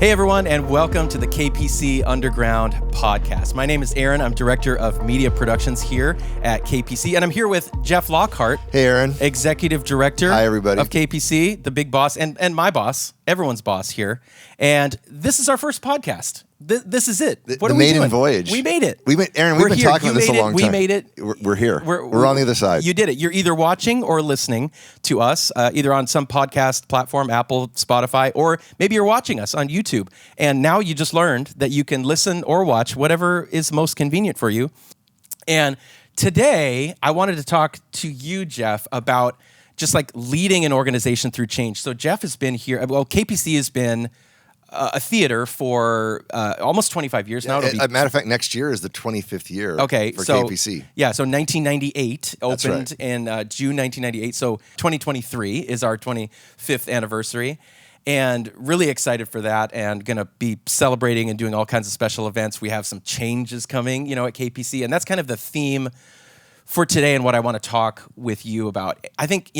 Hey everyone, and welcome to the KPC Underground podcast. My name is Aaron. I'm Director of Media Productions here at KPC, and I'm here with Jeff Lockhart. Hey Aaron. Executive Director Hi, everybody. of KPC, the big boss, and my boss, everyone's boss here. And this is our first podcast. This is it. What the are we maiden doing? voyage. We made it. Aaron, we've been here. talking You about this a made it. long We time. made it. We're here. We're on the other side. You did it. You're either watching or listening to us, either on some podcast platform, Apple, Spotify, or maybe you're watching us on YouTube. And now you just learned that you can listen or watch whatever is most convenient for you. And today, I wanted to talk to you, Jeff, about just like leading an organization through change. So Jeff has been here. Well, KPC has been a theater for almost 25 years now. As a matter of fact, next year is the 25th year for KPC. Yeah, so 1998 That's opened right. in June 1998. So 2023 is our 25th anniversary. And really excited for that, and going to be celebrating and doing all kinds of special events. We have some changes coming, at KPC. And that's kind of the theme for today and what I want to talk with you about. I think,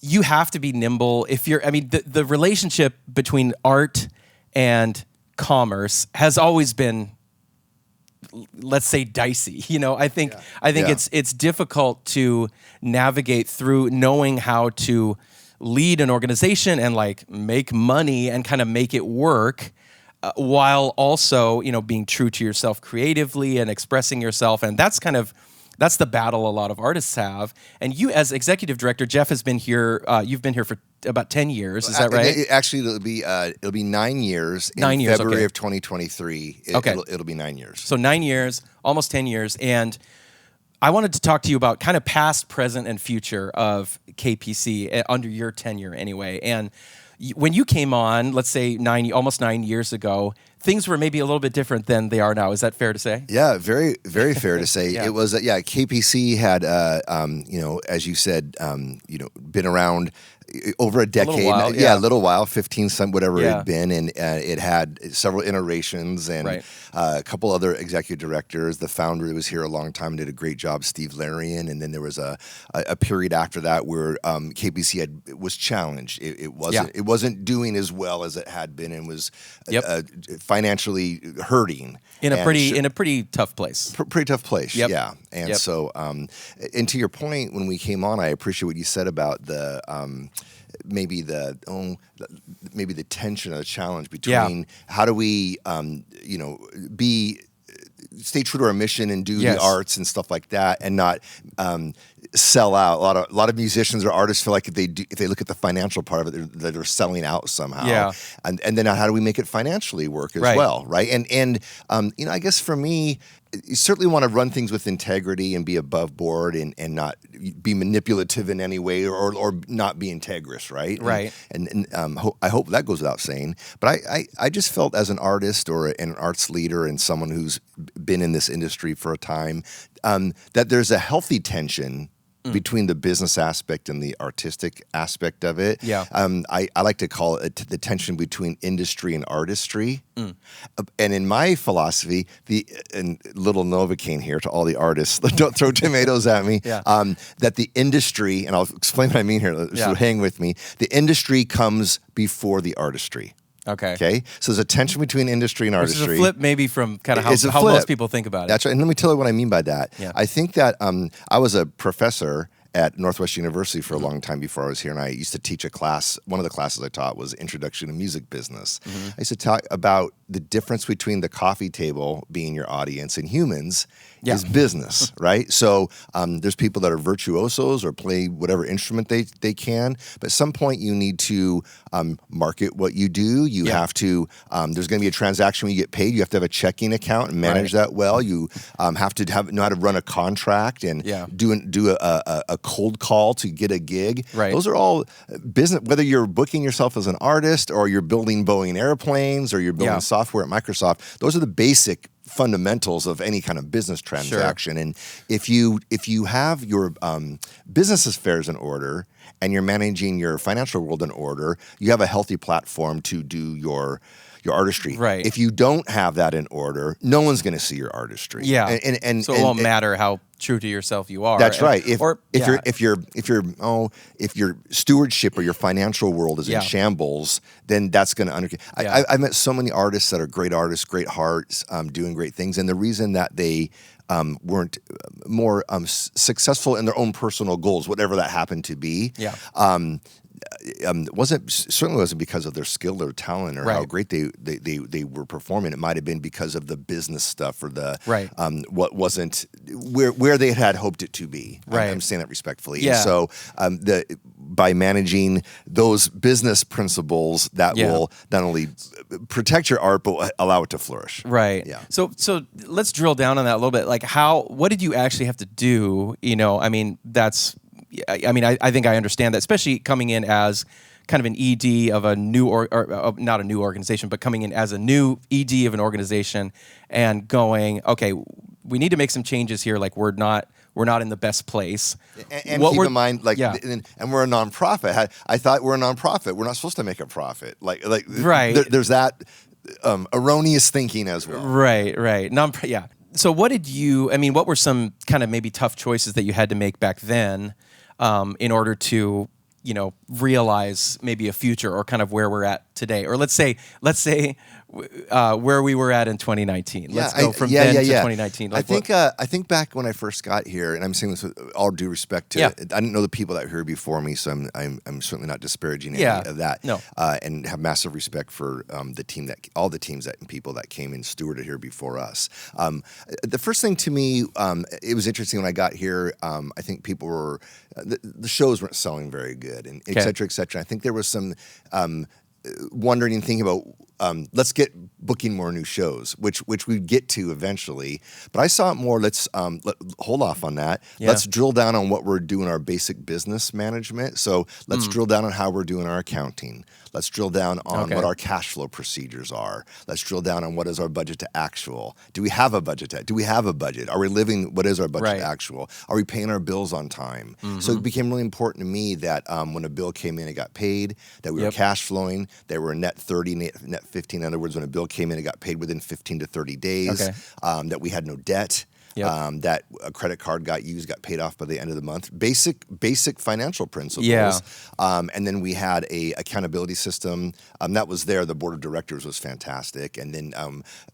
you have to be nimble the relationship between art and commerce has always been, let's say, dicey. I think it's difficult to navigate through knowing how to lead an organization and like make money and kind of make it work while also, being true to yourself creatively and expressing yourself. And that's the battle a lot of artists have. And you, as executive director, Jeff, has been here. You've been here for about 10 years. Is that right? Actually, it'll be 9 years. In February of 2023. It'll be 9 years. So 9 years, almost 10 years. And I wanted to talk to you about kind of past, present, and future of KPC under your tenure anyway. And when you came on, let's say almost 9 years ago, things were maybe a little bit different than they are now. Is that fair to say? Yeah, very, very fair to say. Yeah. It was, KPC had, as you said, been around over a decade. A little while, 15, whatever it Yeah. had been. And it had several iterations and Right. a couple other executive directors. The founder that was here a long time did a great job, Steve Larian. And then there was a period after that where KPC was challenged. It wasn't doing as well as it had been, and was financially hurting In a pretty tough place. Pretty tough place, Yep. yeah. And so, and to your point, when we came on, I appreciate what you said about the maybe the tension or the challenge between how do we stay true to our mission and do the arts and stuff like that, and not sell out. A lot of musicians or artists feel like if they look at the financial part of it, they're selling out somehow. Yeah. And then how do we make it financially work as well, right? And I guess for me, you certainly want to run things with integrity and be above board and not be manipulative in any way or not be integrous, right? Right. And I hope that goes without saying. But I just felt as an artist or an arts leader and someone who's been in this industry for a time, that there's a healthy tension between the business aspect and the artistic aspect of it. Yeah. I like to call it the tension between industry and artistry. And in my philosophy, and little Novocaine here to all the artists, don't throw tomatoes at me, that the industry, and I'll explain what I mean here, so hang with me, the industry comes before the artistry. Okay. So there's a tension between industry and artistry. Which is a flip maybe from kind of how most people think about it. That's right. And let me tell you what I mean by that. Yeah. I think that I was a professor at Northwest University for a long time before I was here, and I used to teach a class. One of the classes I taught was Introduction to Music Business. I used to talk about the difference between the coffee table being your audience and humans is business, right? So there's people that are virtuosos or play whatever instrument they can, but at some point you need to market what you do. You have to, there's going to be a transaction when you get paid. You have to have a checking account and manage that well. You have to know how to run a contract and do a cold call to get a gig. Right. Those are all business, whether you're booking yourself as an artist or you're building Boeing airplanes or you're building software at Microsoft. Those are the basic fundamentals of any kind of business transaction. Sure. And if you have your business affairs in order and you're managing your financial world in order, you have a healthy platform to do your your artistry. Right. If you don't have that in order, no one's going to see your artistry. Yeah. And so it won't matter how true to yourself you are. That's right. If your stewardship or your financial world is in shambles, then that's going to I've met so many artists that are great artists, great hearts, doing great things, and the reason that they weren't more successful in their own personal goals, whatever that happened to be. Yeah. Certainly wasn't because of their skill or talent or how great they were performing. It might have been because of the business stuff or the what wasn't where they had hoped it to be. Right. I'm saying that respectfully. Yeah. And so by managing those business principles, that will not only protect your art but allow it to flourish. Right. Yeah. So let's drill down on that a little bit. Like what did you actually have to do? I mean, I think I understand that, especially coming in as kind of an ED of a new not a new organization, but coming in as a new ED of an organization and going, okay, we need to make some changes here. Like we're not in the best place. And keep in mind, and we're a nonprofit. I thought we're a nonprofit. We're not supposed to make a profit. There's that erroneous thinking as well. Right. So what were some kind of maybe tough choices that you had to make back then in order to, realize maybe a future or kind of where we're at today? Or let's say where we were at in 2019. Let's go from then to 2019. I think back when I first got here, and I'm saying this with all due respect to I didn't know the people that were here before me, so I'm certainly not disparaging any of that. No. And have massive respect for all the teams and people that came and stewarded here before us. The first thing to me, it was interesting when I got here. I think people were the shows weren't selling very good, and et cetera, et cetera. I think there was some wondering and thinking about let's get booking more new shows, which we get to eventually. But I saw it more. Let's hold off on that. Yeah. Let's drill down on what we're doing, our basic business management. So let's drill down on how we're doing our accounting. Let's drill down on what our cash flow procedures are. Let's drill down on what is our budget to actual. Do we have a budget? Do we have a budget? Are we living? What is our budget to actual? Are we paying our bills on time? Mm-hmm. So it became really important to me that when a bill came in, it got paid. That we were cash flowing. They were net 30, net 15. In other words, when a bill came in, it got paid within 15 to 30 days. Okay. That we had no debt. Yep. That a credit card got paid off by the end of the month. Basic financial principles. Yeah. And then we had a accountability system that was there. The board of directors was fantastic. And then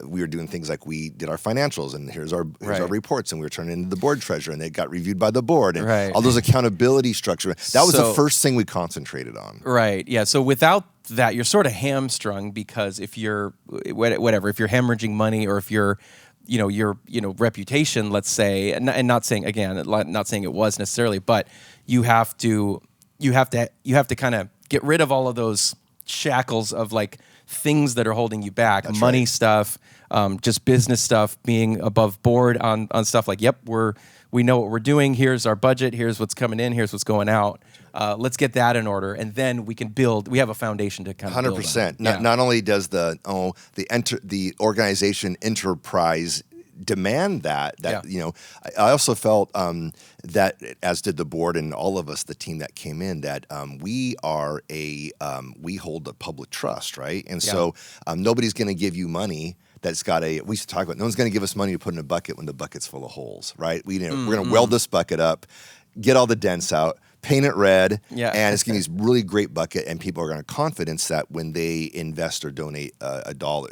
we were doing things like we did our financials, and here's our reports, and we were turning into the board treasurer, and they got reviewed by the board, and all those accountability structure. That was the first thing we concentrated on. Right. Yeah. So without that, you're sort of hamstrung, because if you're hemorrhaging money, or if you're your reputation, let's say, and not saying it was necessarily, but you have to kind of get rid of all of those shackles of like things that are holding you back. That's money stuff, just business stuff, being above board on stuff like, we know what we're doing. Here's our budget. Here's what's coming in. Here's what's going out. Let's get that in order, and then we can build. We have a foundation to kind of 100%. Not only does the organization enterprise demand that I also felt that, as did the board and all of us, the team that came in, that we hold a public trust, right? And so nobody's going to give you money that's got we used to talk about, no one's going to give us money to put in a bucket when the bucket's full of holes, right? We're going to weld this bucket up, get all the dents out, paint it red, and it's going to be this really great bucket, and people are going to have confidence that when they invest or donate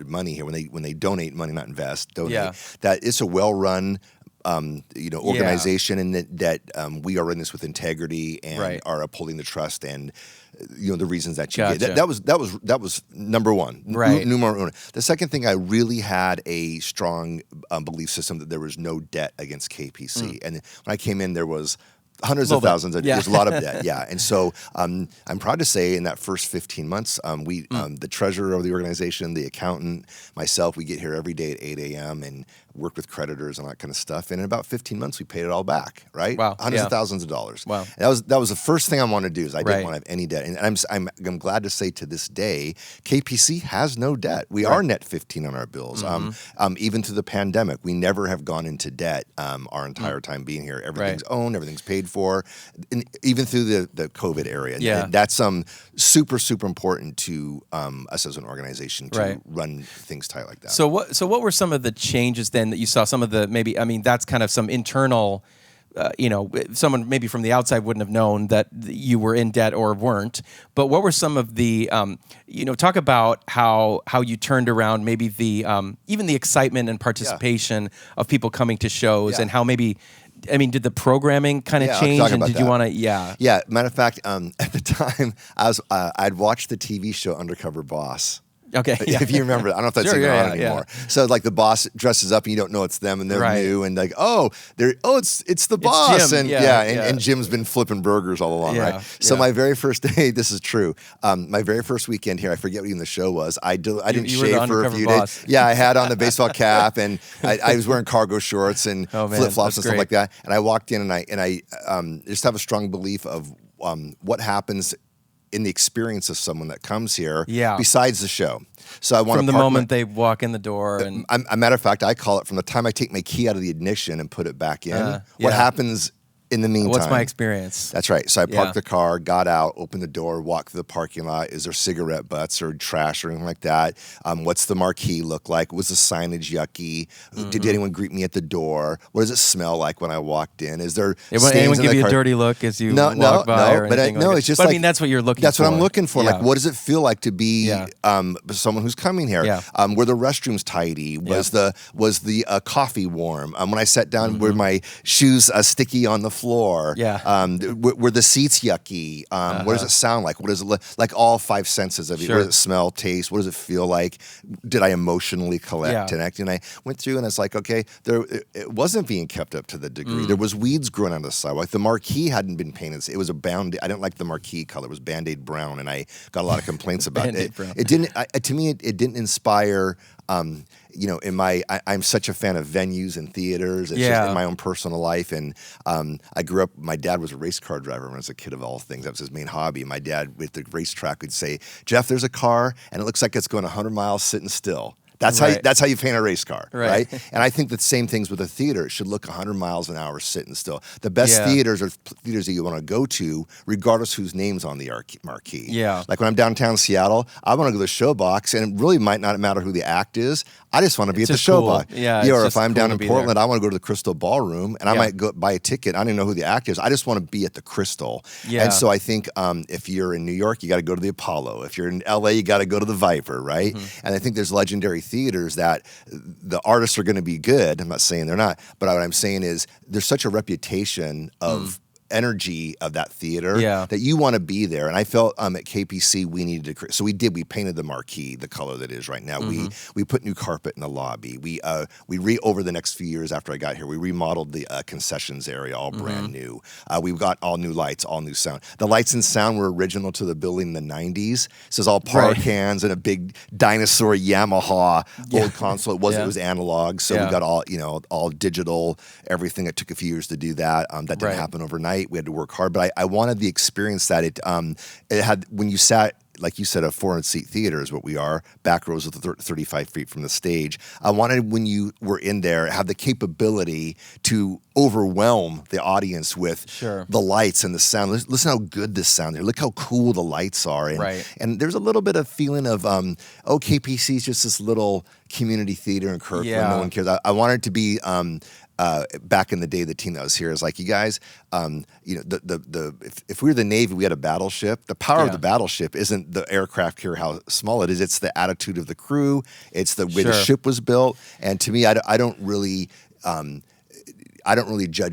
money here, when they donate money, not invest, donate, that it's a well-run organization, and that we are in this with integrity and are upholding the trust and the reasons that you get. That was number one. Right. Numero uno. The second thing, I really had a strong belief system that there was no debt against KPC, and when I came in, there was hundreds of thousands. There's a lot of debt, and so I'm proud to say in that first 15 months, the treasurer of the organization, the accountant, myself, we get here every day at 8 a.m. and worked with creditors and that kind of stuff. And in about 15 months, we paid it all back, right? Wow. Hundreds of thousands of dollars. Wow. And that was the first thing I wanted to do is I didn't Right. want to have any debt. And I'm glad to say to this day, KPC has no debt. We are net 15 on our bills. Even through the pandemic, we never have gone into debt our entire time being here. Everything's owned, everything's paid for, and even through the COVID area. Yeah. And that's super, super important to us as an organization to run things tight like that. So what were some of the changes then that you saw? Some of the that's kind of some internal. Someone maybe from the outside wouldn't have known that you were in debt or weren't. But what were some of the, talk about how you turned around maybe the even the excitement and participation of people coming to shows and how maybe. Did the programming kind of change? And did you want to? Yeah. Yeah. Matter of fact, at the time, I'd watched the TV show Undercover Boss. Okay. Yeah. If you remember, I don't know if that's even on anymore. Yeah. So like the boss dresses up and you don't know it's them and they're new and like, it's the boss. Jim. And Jim's been flipping burgers all along, right? So my very first day, this is true. My very first weekend here, I forget what even the show was. I didn't shave for a few days. Yeah, I had on the baseball cap and I was wearing cargo shorts and flip flops and stuff like that. And I walked in and I just have a strong belief of what happens in the experience of someone that comes here besides the show. So I want from the moment they walk in the door. And a matter of fact, I call it from the time I take my key out of the ignition and put it back in, what happens in the meantime. What's my experience? That's right. So I parked the car, got out, opened the door, walked through the parking lot. Is there cigarette butts or trash or anything like that? What's the marquee look like? Was the signage yucky? Did anyone greet me at the door? What does it smell like when I walked in? Is there anyone give you a dirty look as you walk by? Or anything like it's just like, that's what you're looking for. That's what I'm looking for. Like, what does it feel like to be someone who's coming here? Were the restrooms tidy? Was the coffee warm? When I sat down, were my shoes sticky on the floor? Were the seats yucky? What does it sound like? What does it look like? All five senses of it. What does it smell, taste? What does it feel like? Did I emotionally connect? And I went through and it's like, okay, it wasn't being kept up to the degree. There was weeds growing on the sidewalk. The marquee hadn't been painted. It was a I didn't like the marquee color. It was Band-Aid brown, and I got a lot of complaints about it. It didn't. To me, it didn't inspire. I'm such a fan of venues and theaters. It's just in my own personal life. And I grew up, my dad was a race car driver when I was a kid of all things. That was his main hobby. My dad, with the racetrack, would say, Jeff, there's a car, and it looks like it's going 100 miles sitting still. That's how you paint a race car, right? And I think the same things with a theater. It should look 100 miles an hour sitting still. The best theaters are theaters that you want to go to, regardless whose name's on the marquee. Yeah. Like when I'm downtown Seattle, I want to go to the show box, and it really might not matter who the act is. I just want to be at the show box. Yeah. Or if I'm down in Portland, I want to go to the Crystal Ballroom, and I might go buy a ticket. I don't even know who the act is. I just want to be at the Crystal. Yeah. And so I think if you're in New York, you got to go to the Apollo. If you're in LA, you got to go to the Viper, right? And I think there's legendary theaters that the artists are going to be good. I'm not saying they're not, but what I'm saying is there's such a reputation of energy of that theater that you want to be there. And I felt at KPC we needed to, so we painted the marquee the color that it is right now. We put new carpet in the lobby. We over the next few years after I got here, we remodeled the concessions area, all brand new. We've got all new lights, all new sound. The lights and sound were original to the building in the 90s. So it's all par cans and a big dinosaur Yamaha old console. It was analog. So we got all digital, everything. It took a few years to do that. That didn't happen overnight. We had to work hard, but I wanted the experience that it had when you sat, like you said, a 400-seat theater is what we are, back rows of 35 feet from the stage. I wanted when you were in there, have the capability to overwhelm the audience with the lights and the sound. Listen how good this sound is. Look how cool the lights are. And there's a little bit of feeling of, KPC is just this little community theater in Kirkland. No one cares. I wanted it to be back in the day, the team that was here is like, you guys, if we were the Navy, we had a battleship. The power of the battleship isn't the aircraft here, how small it is. It's the attitude of the crew. It's the way the ship was built. And to me, I don't really judge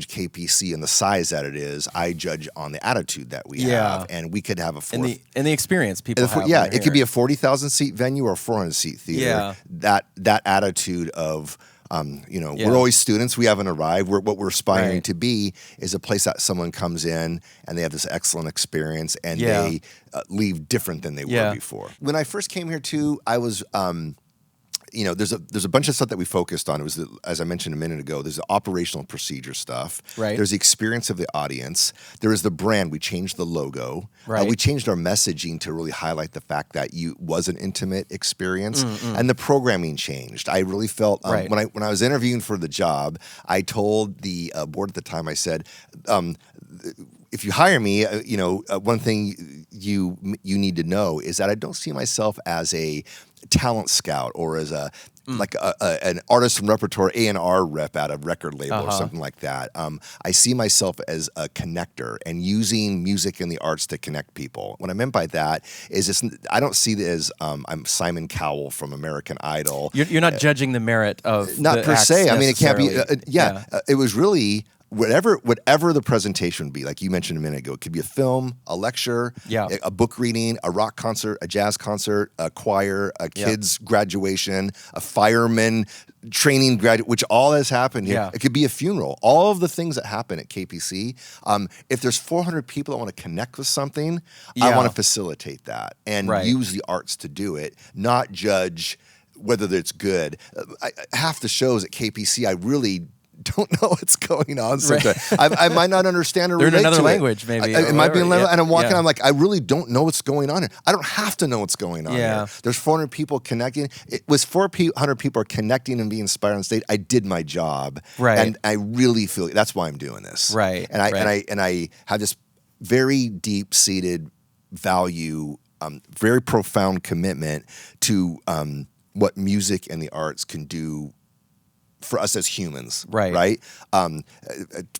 KPC in the size that it is. I judge on the attitude that we have, and we could have a and the experience people have. It could be a 40,000 seat venue or a 400 seat theater. That attitude of we're always students. We haven't arrived. What we're aspiring to be is a place that someone comes in and they have this excellent experience and they leave different than they were before. When I first came here too, I was there's a bunch of stuff that we focused on. It was as I mentioned a minute ago. There's the operational procedure stuff. Right. There's the experience of the audience. There is the brand. We changed the logo. Right. We changed our messaging to really highlight the fact that you was an intimate experience, and the programming changed. I really felt Right. when I was interviewing for the job, I told the board at the time. I said, if you hire me, one thing you need to know is that I don't see myself as a talent scout or as an artist and repertoire A&R rep at a record label or something like that. I see myself as a connector and using music and the arts to connect people. What I meant by that is I don't see it as I'm Simon Cowell from American Idol. You're not judging the merit of not the per acts se. I mean, it can't be. necessarily. It was really whatever the presentation would be. Like you mentioned a minute ago, it could be a film, a lecture, a book reading, a rock concert, a jazz concert, a choir, a kid's graduation, a fireman training graduate, which all has happened here. It could be a funeral. All of the things that happen at KPC. If there's 400 people that want to connect with something, I want to facilitate that and use the arts to do it, not judge whether it's good. Half the shows at KPC, I really don't know what's going on sometimes. I might not understand or They're in relate another to language, maybe. It might be in language, and I'm walking. Yeah. I'm like, I really don't know what's going on here. I don't have to know what's going on here. There's 400 people connecting. It was 400 people are connecting and being inspired on stage. I did my job, and I really feel that's why I'm doing this, And I have this very deep seated value, very profound commitment to what music and the arts can do for us as humans, right?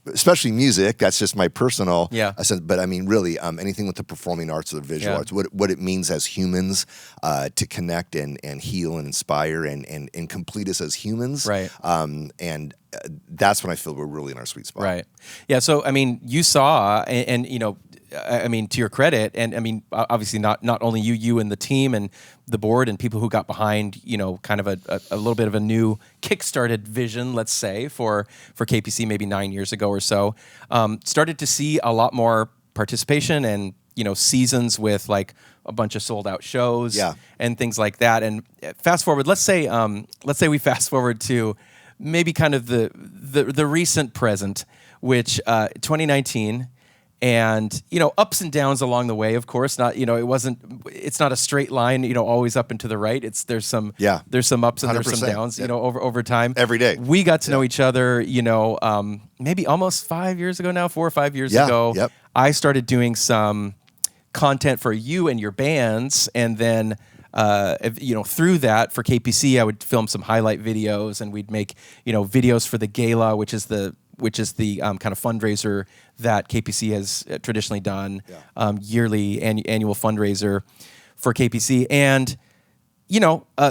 Especially music. That's just my personal sense. But I mean, really, anything with the performing arts or the visual arts, what it means as humans to connect and heal and inspire and complete us as humans, and that's when I feel we're really in our sweet spot, right? Yeah. So I mean, you saw, and I mean, to your credit, and I mean, obviously not only you and the team and the board and people who got behind, kind of a little bit of a new kickstarted vision, let's say, for KPC maybe 9 years ago or so, started to see a lot more participation and, seasons with like a bunch of sold out shows and things like that. And fast forward, let's say we fast forward to maybe kind of the recent present, which 2019. And, ups and downs along the way, of course, not, it's not a straight line, always up and to the right. There's some ups and there's some downs, over time. Every day. We got to know each other, maybe almost 5 years ago now, 4 or 5 years ago. Yep. I started doing some content for you and your bands. And then, through that for KPC, I would film some highlight videos and we'd make, videos for the gala, which is the kind of fundraiser that KPC has traditionally done, yearly annual fundraiser for KPC. And,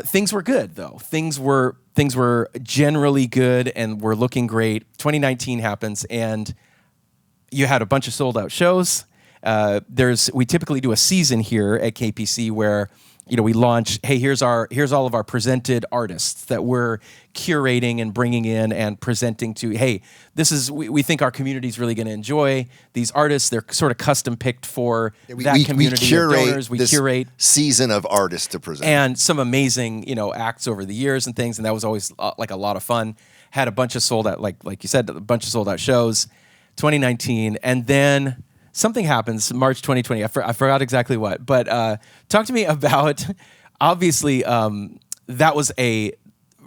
things were good though. Things were generally good and were looking great. 2019 happens and you had a bunch of sold out shows. We typically do a season here at KPC where we launch, hey, here's all of our presented artists that we're curating and bringing in and presenting to, hey, we think our community is really going to enjoy these artists. They're sort of custom picked for that community of donors. We curate season of artists to present. And some amazing, acts over the years and things. And that was always like a lot of fun. Had a bunch of sold out, like you said, a bunch of sold out shows, 2019. And then something happens, March 2020. I forgot exactly what, but talk to me about, obviously, that was a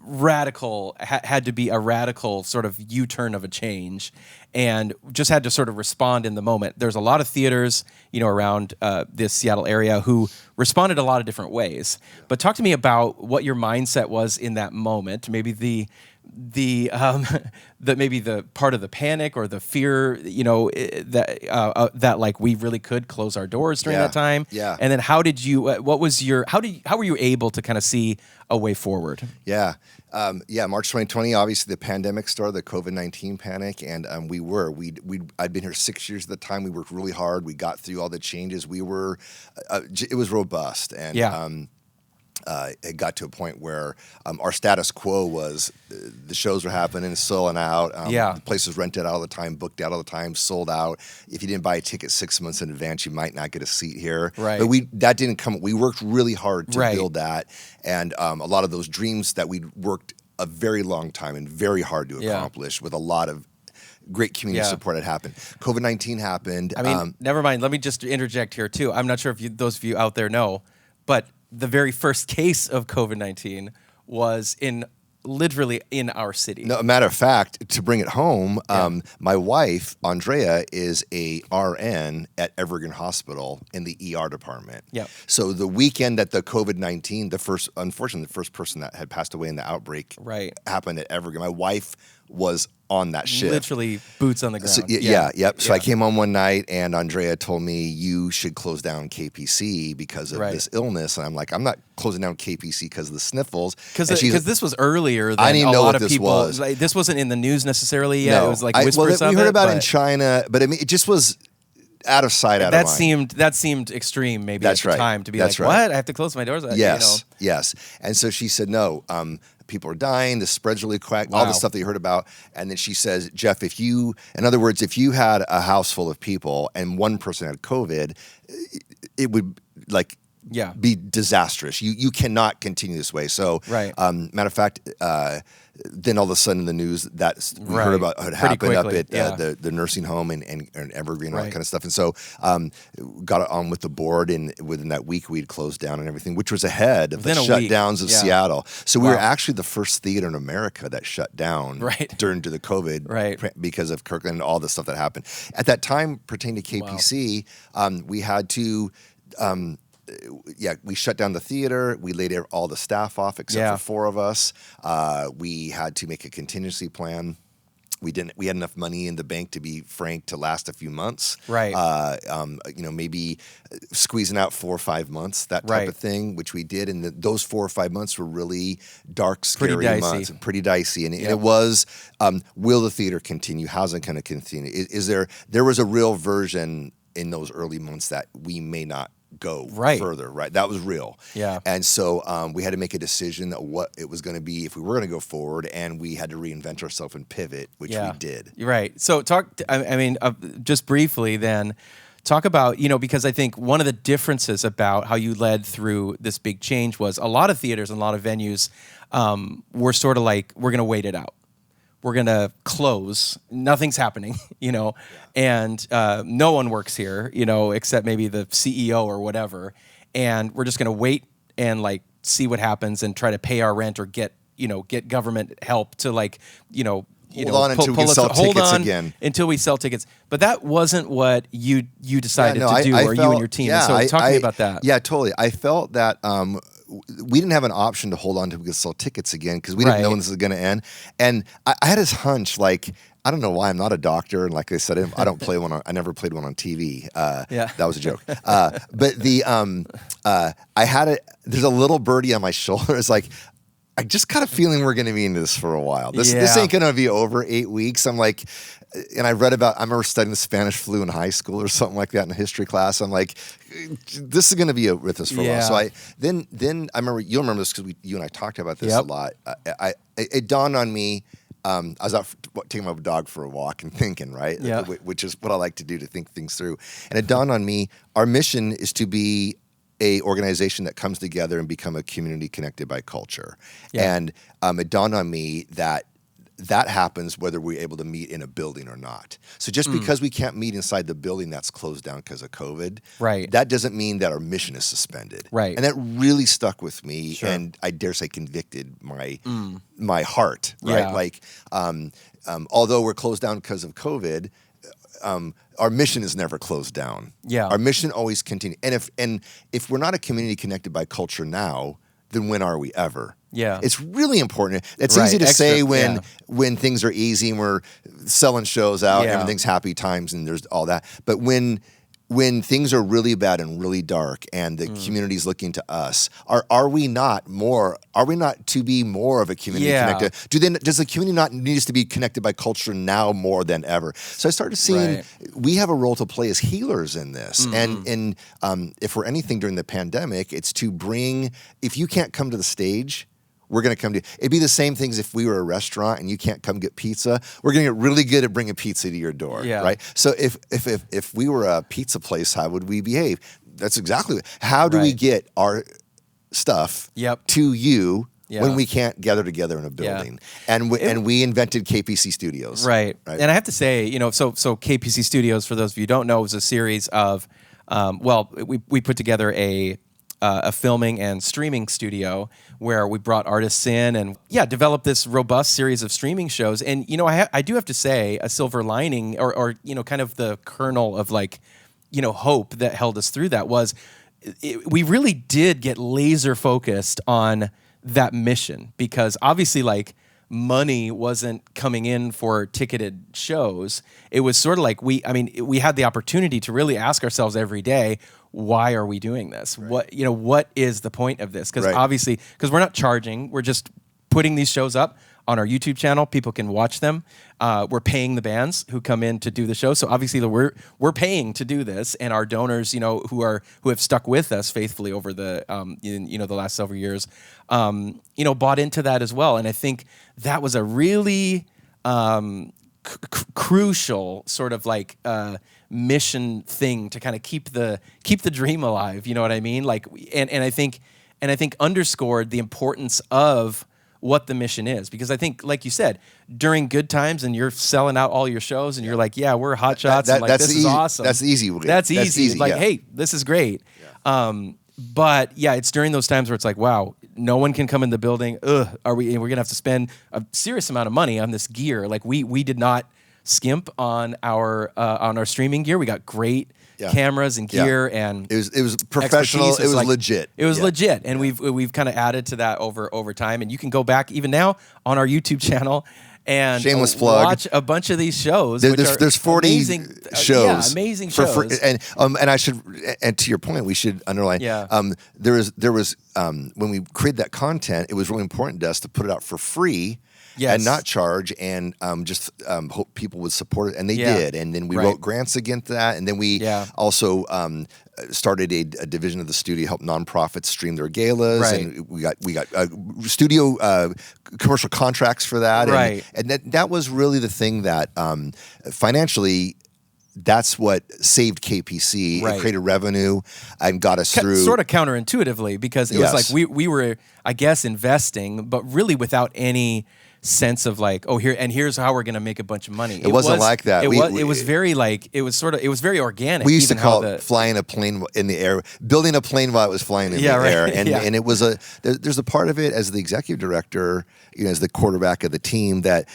radical, had to be a radical sort of U-turn of a change, and just had to sort of respond in the moment. There's a lot of theaters, around this Seattle area who responded a lot of different ways. But talk to me about what your mindset was in that moment, maybe the maybe the part of the panic or the fear, that like we really could close our doors during that time. Yeah. And then how did you? How were you able to kind of see a way forward? Yeah. March 2020. Obviously, the pandemic started, the COVID-19 panic, and I'd been here 6 years at the time. We worked really hard. We got through all the changes. It was robust, and it got to a point where our status quo was the shows were happening, selling out. The place was rented all the time, booked out all the time, sold out. If you didn't buy a ticket 6 months in advance, you might not get a seat here. Right. But that didn't come. We worked really hard to build that, and a lot of those dreams that we worked a very long time and very hard to accomplish with a lot of great community support had happened. COVID-19 happened. I mean, never mind. Let me just interject here too. I'm not sure if those of you out there know, but the very first case of COVID-19 was literally in our city. No, a matter of fact, to bring it home, my wife, Andrea, is a RN at Evergreen Hospital in the ER department. Yep. So the weekend that the COVID-19, unfortunately, the first person that had passed away in the outbreak happened at Evergreen. My wife was on that shift. Literally boots on the ground. So, So I came home one night and Andrea told me, you should close down KPC because of this illness. And I'm like, I'm not closing down KPC because of the sniffles. Because this was earlier than I didn't a know lot what of this people. was. Like, this wasn't in the news necessarily yet. No. It was like whispers of it. We heard about it in China, but I mean, it just was out of sight, out of mind. That seemed extreme maybe That's at the time to be what? I have to close my doors? Yes. And so she said, no, people are dying, the spread's really quick, all the stuff that you heard about. And then she says, Jeff, in other words, if you had a house full of people and one person had COVID, it would be disastrous. You cannot continue this way. So, matter of fact, then all of a sudden the news that we heard about had happened up at the nursing home and Evergreen and all that kind of stuff. And so got on with the board, and within that week we'd closed down and everything, which was ahead of the shutdowns of Seattle. So we were actually the first theater in America that shut down during the COVID because of Kirkland and all the stuff that happened. At that time, pertaining to KPC, we had to... we shut down the theater. We laid all the staff off except for 4 of us. We had to make a contingency plan. We had enough money in the bank, to be frank, to last a few months. Right. Maybe squeezing out 4 or 5 months, that type of thing, which we did. And those 4 or 5 months were really dark, scary months, and pretty dicey. And it was, will the theater continue? How's it going to continue? There was a real version in those early months that we may not go further, that was real. And so we had to make a decision that what it was going to be if we were going to go forward, and we had to reinvent ourselves and pivot, which we did. Right. So just briefly then, talk about, because I think one of the differences about how you led through this big change was a lot of theaters and a lot of venues were sort of like, we're going to wait it out. We're going to close. Nothing's happening, and no one works here, except maybe the CEO or whatever. And we're just going to wait and see what happens and try to pay our rent or get government help to hold on until we can sell tickets again. Until we sell tickets. But that wasn't what you decided to do, or you and your team. So talk to me about that. Yeah, totally. I felt that we didn't have an option to hold on until we could sell tickets again, because we didn't know when this was going to end. And I had this hunch, I don't know why, I'm not a doctor, and like I said, I don't play one. I never played one on TV. That was a joke. But there's a little birdie on my shoulder. It's like, I just got a feeling we're going to be into this for a while. This ain't going to be over 8 weeks. I'm like, and I remember studying the Spanish flu in high school or something like that in a history class. I'm like, this is going to be with us for a while. So then I remember, you'll remember this because you and I talked about this a lot. It dawned on me. I was out taking my dog for a walk and thinking, which is what I like to do, to think things through. And it dawned on me, our mission is to be a organization that comes together and become a community connected by culture. And it dawned on me that happens whether we're able to meet in a building or not. So just because we can't meet inside the building that's closed down because of COVID, that doesn't mean that our mission is suspended. And that really stuck with me, and I dare say convicted my heart. Although we're closed down because of COVID, our mission is never closed down. Our mission always continues. And if we're not a community connected by culture now, then when are we ever? It's really important. It's easy to say when things are easy and we're selling shows out, everything's happy times and there's all that. But when when things are really bad and really dark and the community's looking to us, are we not to be more of a community connected? Does the community not needs to be connected by culture now more than ever? So I started seeing we have a role to play as healers in this. And if for anything during the pandemic, it's to bring, if you can't come to the stage, we're going to come to, it'd be the same things if we were a restaurant and you can't come get pizza. We're going to get really good at bringing pizza to your door, right? So if we were a pizza place, how would we behave? That's exactly what, how do we get our stuff to you when we can't gather together in a building? And we invented KPC Studios. Right. And I have to say, so KPC Studios, for those of you who don't know, was a series of, we put together a filming and streaming studio where we brought artists in and developed this robust series of streaming shows. And I do have to say, a silver lining or kind of the kernel of hope that held us through that was we really did get laser focused on that mission, because obviously money wasn't coming in for ticketed shows. It was sort of we had the opportunity to really ask ourselves every day, why are we doing this? What is the point of this? Because obviously, because we're not charging, we're just putting these shows up on our YouTube channel. People can watch them. We're paying the bands who come in to do the show. So obviously we're paying to do this, and our donors, who have stuck with us faithfully over the the last several years, bought into that as well. And I think that was a really crucial sort of mission thing to kind of keep the dream alive. You know what I mean? And I think underscored the importance of what the mission is, because I think, like you said, during good times and you're selling out all your shows and you're like, we're hot shots, and this is awesome. That's easy. That's easy. Hey, this is great. But it's during those times where it's wow, no one can come in the building. We're gonna have to spend a serious amount of money on this gear. We did not skimp on our streaming gear. We got great cameras and gear, and it was professional. It was legit. It was legit, and we've kind of added to that over time. And you can go back even now on our YouTube channel and shameless plug, watch a bunch of these shows. There's 40 amazing shows, amazing shows. And to your point, we should underline. There was when we created that content, it was really important to us to put it out for free. And not charge, and just hope people would support it, and they did. And then we wrote grants against that, and then we also started a division of the studio, help nonprofits stream their galas, and we got studio commercial contracts for that, and that was really the thing that financially. That's what saved KPC. It created revenue and got us through. Sort of counterintuitively, because it was we were, I guess, investing, but really without any sense of here's how we're going to make a bunch of money. It wasn't like that. It was very very organic. We used to call it flying a plane in the air, building a plane while it was flying in the air. And it was there's a part of it as the executive director, as the quarterback of the team that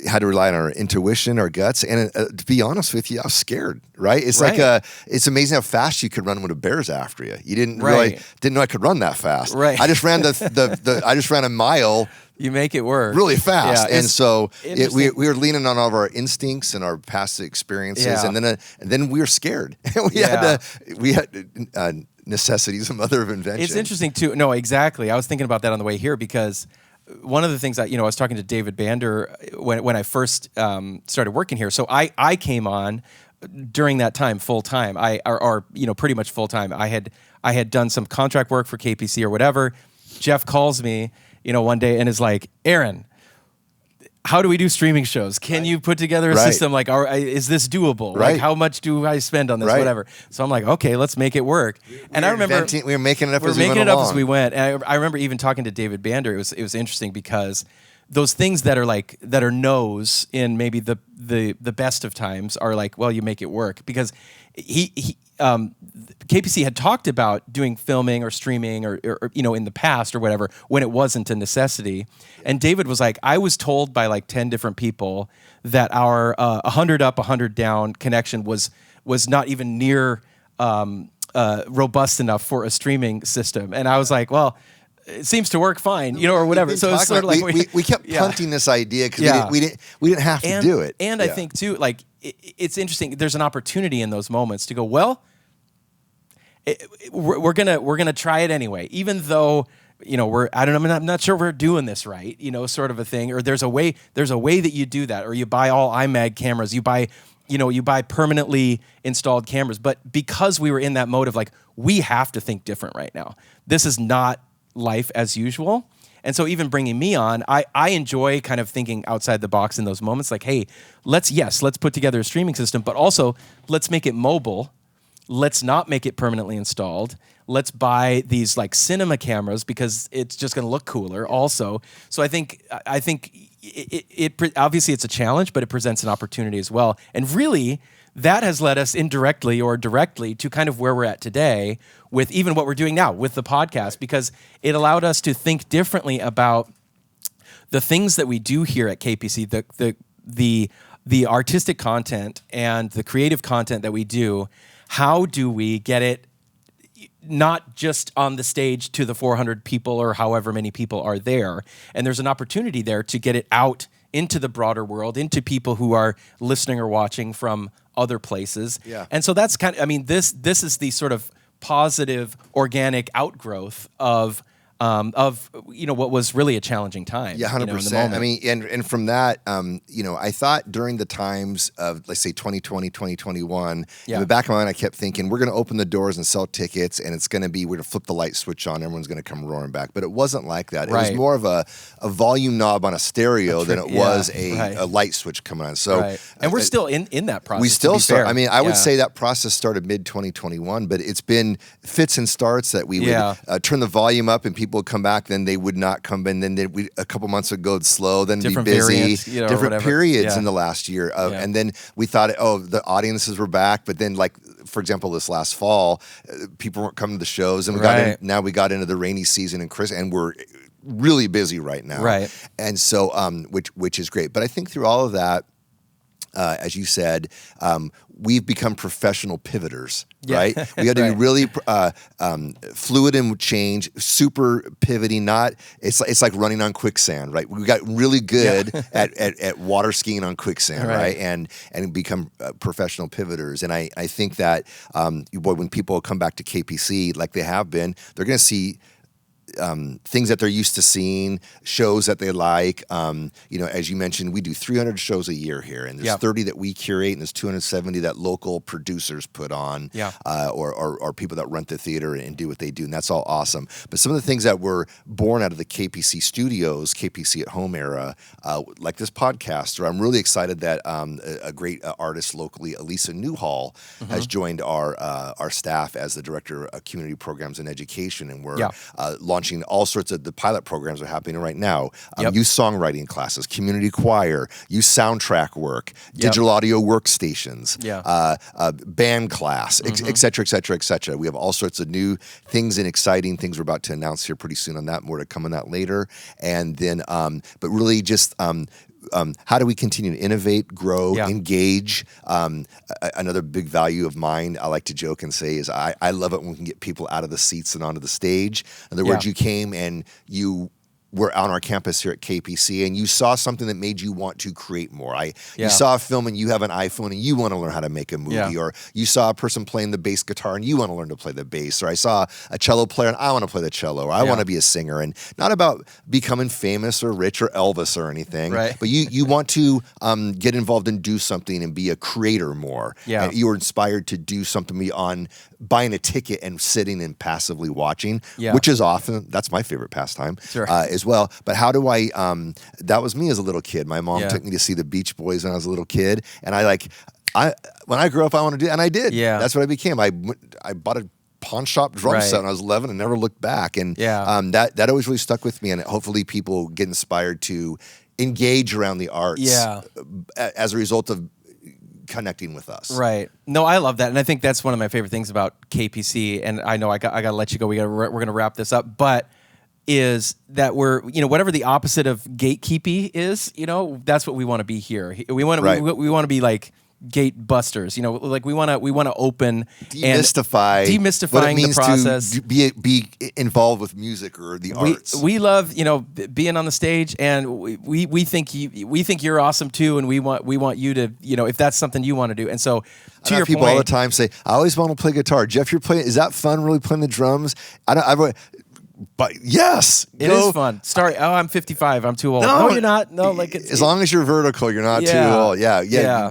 had to rely on our intuition, our guts, and to be honest with you, I was scared. Right? It's it's amazing how fast you could run when a bear's after you. You didn't know I could run that fast. Right. I just ran I just ran a mile. You make it work really fast, and so we were leaning on all of our instincts and our past experiences, and then we were scared. we had necessities of mother of invention. It's interesting too. No, exactly. I was thinking about that on the way here, because one of the things that I was talking to David Bander when I first started working here. So I came on during that time full time. Or pretty much full time. I had done some contract work for KPC or whatever. Jeff calls me, one day and is like, Aaron, how do we do streaming shows? Can you put together a system? Is this doable? How much do I spend on this? Whatever. So I'm like, okay, let's make it work. And I remember we were making it up as we went. And I remember even talking to David Bander. It was interesting, because those things that are no's in maybe the best of times are you make it work, because KPC had talked about doing filming or streaming or in the past or whatever when it wasn't a necessity. And David was like, I was told by 10 different people that our 100 up, 100 down connection was not even near robust enough for a streaming system. And I was like, well, it seems to work fine, or whatever. So it's sort of we kept punting this idea because we didn't have to do it. And I think too, it's interesting. There's an opportunity in those moments to go, well, we're gonna try it anyway, even though I'm not sure we're doing this right, sort of a thing. Or there's a way that you do that, or you buy all iMag cameras, you buy permanently installed cameras. But because we were in that mode of like, we have to think different right now. This is not life as usual. And so even bringing me on, I enjoy kind of thinking outside the box in those moments. Like, hey, let's put together a streaming system, but also let's make it mobile. Let's not make it permanently installed. Let's buy these like cinema cameras because it's just going to look cooler also. So I think it obviously it's a challenge, but it presents an opportunity as well. And really, that has led us indirectly or directly to kind of where we're at today with even what we're doing now with the podcast, because it allowed us to think differently about the things that we do here at KPC, the artistic content and the creative content that we do. How do we get it not just on the stage to the 400 people or however many people are there? And there's an opportunity there to get it out into the broader world, into people who are listening or watching from other places. Yeah. And so that's this is the sort of positive organic outgrowth of what was really a challenging time. Yeah, 100%. In the moment. I mean, and from that, I thought during the times of, let's say, 2020, 2021, in the back of my mind, I kept thinking, we're going to open the doors and sell tickets, and it's going to be, we're going to flip the light switch on, everyone's going to come roaring back. But it wasn't like that. Right. It was more of a volume knob on a stereo than it was a light switch coming on. So, and we're still in that process. We still start. Fair. I mean, I would say that process started mid-2021, but it's been fits and starts that we would turn the volume up and people would come back, then they would not come in. Then a couple months would go slow, then different be busy, variants, different periods in the last year. And then we thought, the audiences were back. But then, like, for example, this last fall, people weren't coming to the shows. And we got into the rainy season and we're really busy right now. Right. And so, which is great. But I think through all of that, as you said, we've become professional pivoters, right? We had to be really fluid in change, super pivoting. It's like running on quicksand, right? We got really good at water skiing on quicksand, right? And become professional pivoters. And I think that when people come back to KPC, like they have been, they're going to see things that they're used to seeing, shows that they like. As you mentioned, we do 300 shows a year here, and there's 30 that we curate, and there's 270 that local producers put on, or people that rent the theater and do what they do, and that's all awesome. But some of the things that were born out of the KPC studios, KPC at Home era, like this podcast, where I'm really excited that a great artist locally, Elisa Newhall, has joined our staff as the director of community programs and education, and we're launching all sorts of the pilot programs are happening right now. Youth songwriting classes, community choir, youth soundtrack work, digital audio workstations, band class, et cetera, et cetera, et cetera. We have all sorts of new things and exciting things we're about to announce here pretty soon on that. More to come on that later. And then, but really just how do we continue to innovate, grow, engage? Another big value of mine, I like to joke and say, is I love it when we can get people out of the seats and onto the stage. In other words, you came and you were on our campus here at KPC, and you saw something that made you want to create more. You saw a film and you have an iPhone and you want to learn how to make a movie, or you saw a person playing the bass guitar and you want to learn to play the bass, or I saw a cello player and I want to play the cello, or I want to be a singer. And not about becoming famous or rich or Elvis or anything, but you want to get involved and do something and be a creator more. And you were inspired to do something beyond buying a ticket and sitting and passively watching, which is often, that's my favorite pastime as well. But how do I, that was me as a little kid. My mom took me to see the Beach Boys when I was a little kid. And when I grew up, I want to do, and I did. That's what I became. I bought a pawn shop drum set when I was 11 and never looked back. And that always really stuck with me. And hopefully people get inspired to engage around the arts as a result of connecting with us. Right. No, I love that. And I think that's one of my favorite things about KPC. And I know I got to let you go. We're going to wrap this up. But is that we're, whatever the opposite of gatekeepy is, that's what we want to be here. We want to we want to be like gate busters. Like we want to open demystifying what it means the process. To be involved with music or the arts. We love being on the stage, and we think you're awesome too, and we want you to if that's something you want to do. And so to your people point, all the time say, I always want to play guitar. Jeff, you're playing. Is that fun? Really playing the drums? But yes, it is fun. I'm 55. I'm too old. No, you're not. No, like as long as you're vertical, you're not too old. Yeah.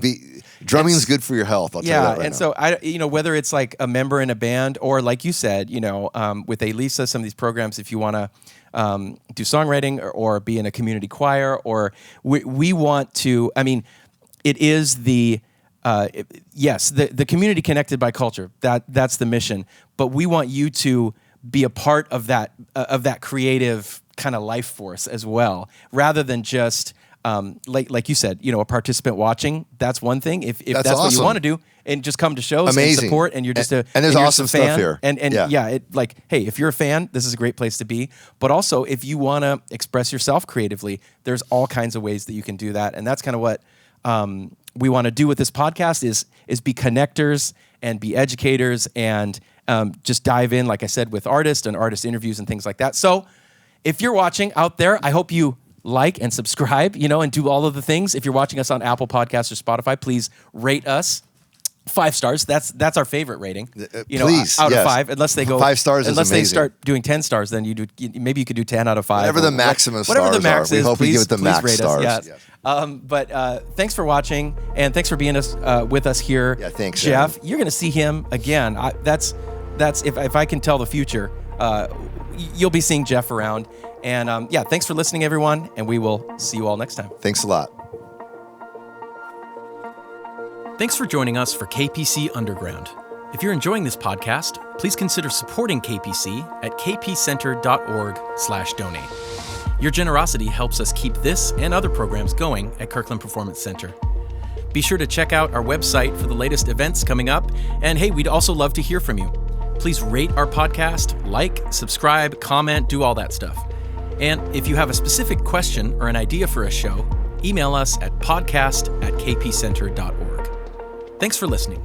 Drumming is good for your health. I'll tell you that right now. So whether it's like a member in a band or like you said, with Elisa, some of these programs, if you want to do songwriting or be in a community choir, or we want to. I mean, it is the community connected by culture. That's the mission. But we want you to be a part of that creative kind of life force as well, rather than just like you said, a participant watching. That's one thing. If that's awesome. What you want to do, and just come to shows and support, and you're just and there's awesome stuff here. And hey, if you're a fan, this is a great place to be. But also, if you want to express yourself creatively, there's all kinds of ways that you can do that, and that's kind of what we want to do with this podcast is be connectors and be educators and just dive in, like I said, with artists and artist interviews and things like that. So if you're watching out there, I hope you like and subscribe, and do all of the things. If you're watching us on Apple Podcasts or Spotify, please rate us 5 stars. That's our favorite rating. Please, out of 5, unless they go 5 stars. Unless is they amazing. start doing 10 stars, then maybe you could do 10 out of 5. Whatever the maximum whatever stars the max are. is, We hope please, you give it the max rate stars. Us. Yes. But thanks for watching, and thanks for being with us here. Yeah, thanks, Jeff. Aaron. You're going to see him again. That's if I can tell the future, you'll be seeing Jeff around. And thanks for listening, everyone, and we will see you all next time. Thanks a lot. Thanks for joining us for KPC Underground. If you're enjoying this podcast, please consider supporting KPC at kpcenter.org/donate. Your generosity helps us keep this and other programs going at Kirkland Performance Center. Be sure to check out our website for the latest events coming up. And hey, we'd also love to hear from you. Please rate our podcast, subscribe, comment, do all that stuff. And if you have a specific question or an idea for a show, email us at podcast@kpcenter.org. Thanks for listening.